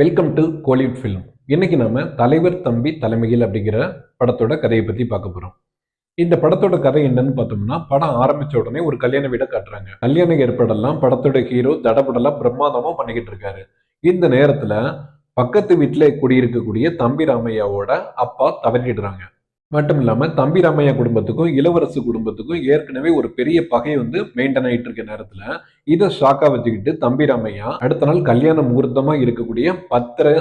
Welcome to Kollywood film. இன்னைக்கு நாம தலைவர் தம்பி தலைமையில் அப்படிங்கிற படத்தோட கதையை பத்தி பார்க்க போறோம். இந்த படத்தோட கதை என்னன்னு பார்த்தோம்னா, படம் ஆரம்பிச்ச உடனே ஒரு கல்யாண வீடை காட்டுறாங்க. கல்யாண ஏற்பாடெல்லாம் படத்தோட ஹீரோ தடபடலாம் பிரம்மாதமா பண்ணிக்கிட்டு இருக்காரு. இந்த நேரத்துல பக்கத்து வீட்டுல குடியிருக்கக்கூடிய தம்பி ராமையாவோட அப்பா தவறிடுறாங்க. மட்டும் இல்லாம தம்பி ராமையா குடும்பத்துக்கும் இளவரசு குடும்பத்துக்கும் ஏற்கனவே ஒரு பெரிய பகை மெயின்டைன் ஆயிட்டு இருக்க நேரத்துல இதை ஷாக்கா வச்சுக்கிட்டு தம்பி ராமையா அடுத்த நாள் கல்யாண முகூர்த்தமா இருக்கக்கூடிய 10:30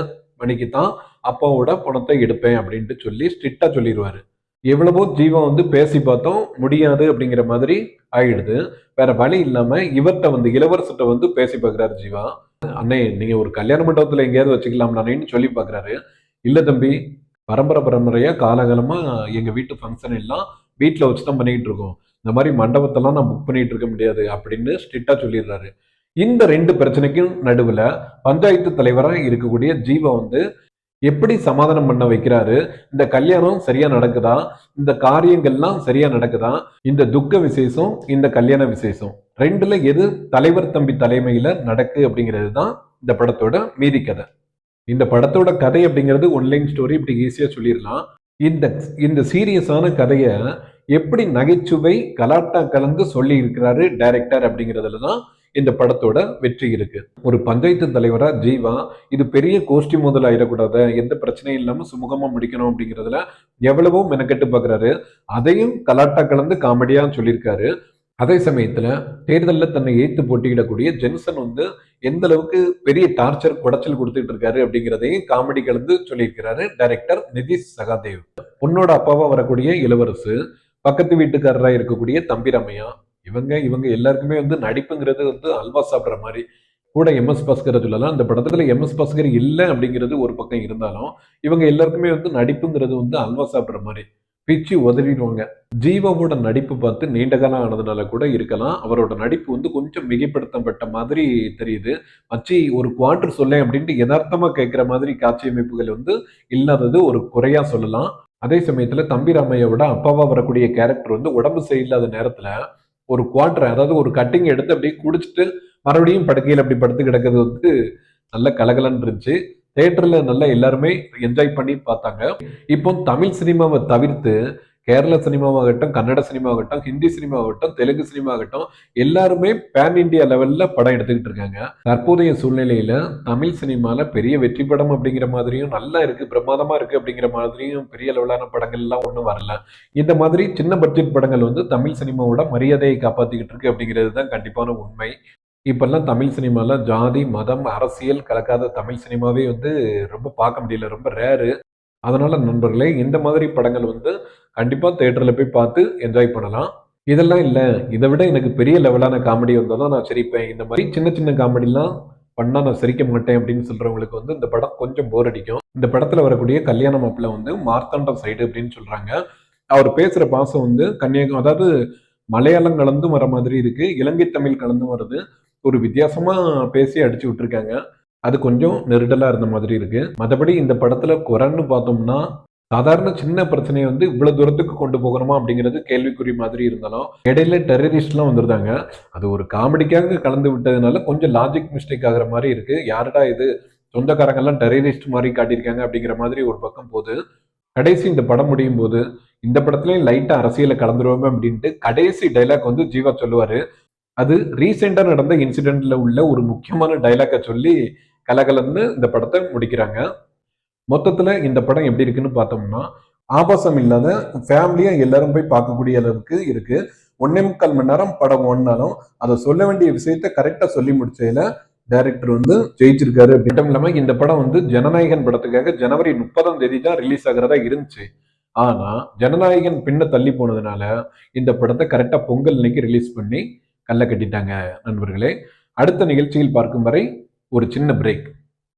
மணிக்கு தான் அப்பாவோட பணத்தை எடுப்பேன் அப்படின்ட்டு சொல்லி ஸ்ட்ரிக்டா சொல்லிடுவாரு. எவ்வளவோ ஜீவா பேசி பார்த்தோம், முடியாது அப்படிங்கிற மாதிரி ஆயிடுது. வேற வழி இல்லாம இவர்கிட்ட இளவரசிட்ட பேசி பார்க்கிறாரு ஜீவா. அண்ணே, நீங்க ஒரு கல்யாண மண்டபத்துல எங்கேயாவது வச்சுக்கலாம் நானேன்னு சொல்லி பாக்குறாரு. இல்ல தம்பி, பரம்பரையா காலகாலமா எங்க வீட்டு ஃபங்க்ஷன் எல்லாம் வீட்டுல வச்சுதான் பண்ணிட்டு இருக்கோம். இந்த மாதிரி மண்டபத்தெல்லாம் நான் புக் பண்ணிட்டு இருக்க முடியாது அப்படின்னு ஸ்ட்ரிக்டா சொல்லிடுறாரு. இந்த ரெண்டு பிரச்சனைக்கும் நடுவுல பஞ்சாயத்து தலைவரா இருக்கக்கூடிய ஜீவா எப்படி சமாதானம் பண்ண வைக்கிறாரு. இந்த கல்யாணம் சரியா நடக்குதா, இந்த காரியங்கள்லாம் சரியா நடக்குதா, இந்த துக்க விசேஷம் இந்த கல்யாண விசேஷம் ரெண்டுல எது தலைவர் தம்பி தலைமையில நடக்கு அப்படிங்கிறது தான் இந்த படத்தோட மீதி கதை. இந்த படத்தோட கதை அப்படிங்கிறது ஒன்லைன் ஸ்டோரி, இப்படி ஈஸியா சொல்லிடலாம். இந்த இந்த சீரியஸான கதையை எப்படி நகைச்சுவை கலாட்டா கலந்து சொல்லி இருக்கிறாரு டைரக்டர் அப்படிங்கிறதுல தான் இந்த படத்தோட வெற்றி இருக்கு. ஒரு பஞ்சாயத்து தலைவரா ஜீவா இது பெரிய கோஷ்டி முதல் ஆயிடக்கூடாது, எந்த பிரச்சனையும் இல்லாம சுமூகமா முடிக்கணும் அப்படிங்கிறதுல எவ்வளவோ மெனக்கெட்டு பாக்குறாரு. அதையும் கலாட்டா கலந்து காமெடியா சொல்லியிருக்காரு. அதே சமயத்துல தேர்தலில் தன்னை ஏத்து போட்டியிடக்கூடிய ஜென்சன் எந்த அளவுக்கு பெரிய டார்ச்சர் குடைச்சல் கொடுத்துட்டு இருக்காரு அப்படிங்கிறதையும் காமெடி கலந்து சொல்லியிருக்கிறாரு டைரக்டர் நிதிஷ் சகாதேவ். பொண்ணோட அப்பாவா வரக்கூடிய இளவரசு, பக்கத்து வீட்டுக்காரரா இருக்கக்கூடிய தம்பி ராமையா, இவங்க எல்லாருக்குமே நடிப்புங்கிறது அல்வா சாப்பிட்ற மாதிரி. கூட எம்எஸ் பாஸ்கரை சொல்லலாம். இந்த படத்துல எம்எஸ் பாஸ்கர் இல்லை அப்படிங்கிறது ஒரு பக்கம் இருந்தாலும் இவங்க எல்லாருக்குமே நடிப்புங்கிறது அல்வா சாப்பிட்ற மாதிரி பிச்சு உதறிடுவாங்க. ஜீவாவோட நடிப்பு பார்த்து நீண்ட காலம் ஆனதுனால கூட இருக்கலாம், அவரோட நடிப்பு கொஞ்சம் மிகைப்படுத்தப்பட்ட மாதிரி தெரியுது. மச்சி ஒரு குவார்டர் சொல்லேன் அப்படின்ட்டு யதார்த்தமா கேட்கிற மாதிரி காட்சி அமைப்புகள் இல்லாதது ஒரு குறையா சொல்லலாம். அதே சமயத்துல தம்பி ராமையோட அப்பாவா வரக்கூடிய கேரக்டர் உடம்பு சரியில்லாத நேரத்துல ஒரு குவார்டர், அதாவது ஒரு கட்டிங் எடுத்து அப்படியே குடிச்சிட்டு மறுபடியும் படுக்கையில் அப்படி படுத்து கிடக்கிறது நல்ல கலகலன்னு இருந்துச்சு. தியேட்டர்ல நல்லா எல்லாருமே என்ஜாய் பண்ணி பார்த்தாங்க. இப்போ தமிழ் சினிமாவை தவிர்த்து கேரள சினிமாவாகட்டும், கன்னட சினிமாவாகட்டும், ஹிந்தி சினிமாவாகட்டும், தெலுங்கு சினிமாவாகட்டும் எல்லாருமே பேன் இண்டியா லெவல்ல படம் எடுத்துக்கிட்டு இருக்காங்க. தற்போதைய சூழ்நிலையில தமிழ் சினிமால பெரிய வெற்றி படம் அப்படிங்கிற மாதிரியும் நல்லா இருக்கு, பிரமாதமா இருக்கு அப்படிங்கிற மாதிரியும் பெரிய லெவலான படங்கள் எல்லாம் ஒன்றும் வரல. இந்த மாதிரி சின்ன பட்ஜெட் படங்கள் தமிழ் சினிமாவோட மரியாதையை காப்பாத்திக்கிட்டு இருக்கு அப்படிங்கிறது தான் கண்டிப்பான உண்மை. இப்பெல்லாம் தமிழ் சினிமால ஜாதி மதம் அரசியல் கலக்காத தமிழ் சினிமாவே ரொம்ப பார்க்க முடியல, ரொம்ப ரேரு. அதனால நண்பர்களே, இந்த மாதிரி படங்கள் கண்டிப்பா தியேட்டர்ல போய் பார்த்து என்ஜாய் பண்ணலாம். இதெல்லாம் இல்ல, இதை விட எனக்கு பெரிய லெவலான காமெடி தான் நான் சிரிப்பேன், இந்த மாதிரி சின்ன சின்ன காமெடிலாம் பண்ணா நான் சிரிக்க மாட்டேன் அப்படின்னு சொல்றவங்களுக்கு இந்த படம் கொஞ்சம் போர் அடிக்கும். இந்த படத்துல வரக்கூடிய கல்யாண மாப்பிள்ள மார்த்தாண்டம் சைடு அப்படின்னு சொல்றாங்க. அவர் பேசுற பாசம் கன்னியாகுமரி, அதாவது மலையாளம் கலந்தும் வர மாதிரி இருக்கு, இலங்கை தமிழ் கலந்தும் வருது. ஒரு வித்தியாசமா பேசி அடிச்சு விட்டுருக்காங்க. அது கொஞ்சம் நெருடலா இருந்த மாதிரி இருக்கு. மற்றபடி இந்த படத்துல குறைன்னு பார்த்தோம்னா, சாதாரண சின்ன பிரச்சனையை இவ்வளவு தூரத்துக்கு கொண்டு போகணுமா அப்படிங்கிறது கேள்விக்குறி மாதிரி இருந்தாலும், இடையில டெரரிஸ்ட் எல்லாம் வந்துருந்தாங்க. அது ஒரு காமெடிக்காக கலந்து விட்டதுனால கொஞ்சம் லாஜிக் மிஸ்டேக் ஆகுற மாதிரி இருக்கு. யாருடா இது, சொந்தக்காரங்க எல்லாம் டெரரிஸ்ட் மாதிரி காட்டியிருக்காங்க அப்படிங்கிற மாதிரி ஒரு பக்கம் போது, கடைசி இந்த படம் முடியும் போது இந்த படத்துலயும் லைட்டா அரசியலை கலந்துருவோமே அப்படின்ட்டு கடைசி டைலாக் ஜீவா சொல்லுவாரு. அது ரீசெண்டா நடந்த இன்சிடென்ட்ல உள்ள ஒரு முக்கியமான டைலாக்கை சொல்லி கலகலன்னு இந்த படத்தை முடிக்கிறாங்க. மொத்தத்துல இந்த படம் எப்படி இருக்குன்னு பார்த்தோம்னா, ஆபாசம் இல்லாத ஃபேமிலியா எல்லாரும் போய் பார்க்கக்கூடிய அளவுக்கு இருக்கு. 1.25 மணி நேரம் படம் ஓடினாலும் அதை சொல்ல வேண்டிய விஷயத்த கரெக்டா சொல்லி முடிச்சதுல டைரக்டர் ஜெயிச்சிருக்காரு. மட்டும் இல்லாம இந்த படம் ஜனநாயகன் படத்துக்காக ஜனவரி 30ஆம் தேதி தான் ரிலீஸ் ஆகிறதா இருந்துச்சு. ஆனா ஜனநாயகன் பின்ன தள்ளி போனதுனால இந்த படத்தை கரெக்டா பொங்கல் அன்னைக்கு ரிலீஸ் பண்ணி கல்ல கட்டிட்டாங்க. நண்பர்களே, அடுத்த நிகழ்ச்சியில் பார்க்கும் வரை ஒரு சின்ன பிரேக்.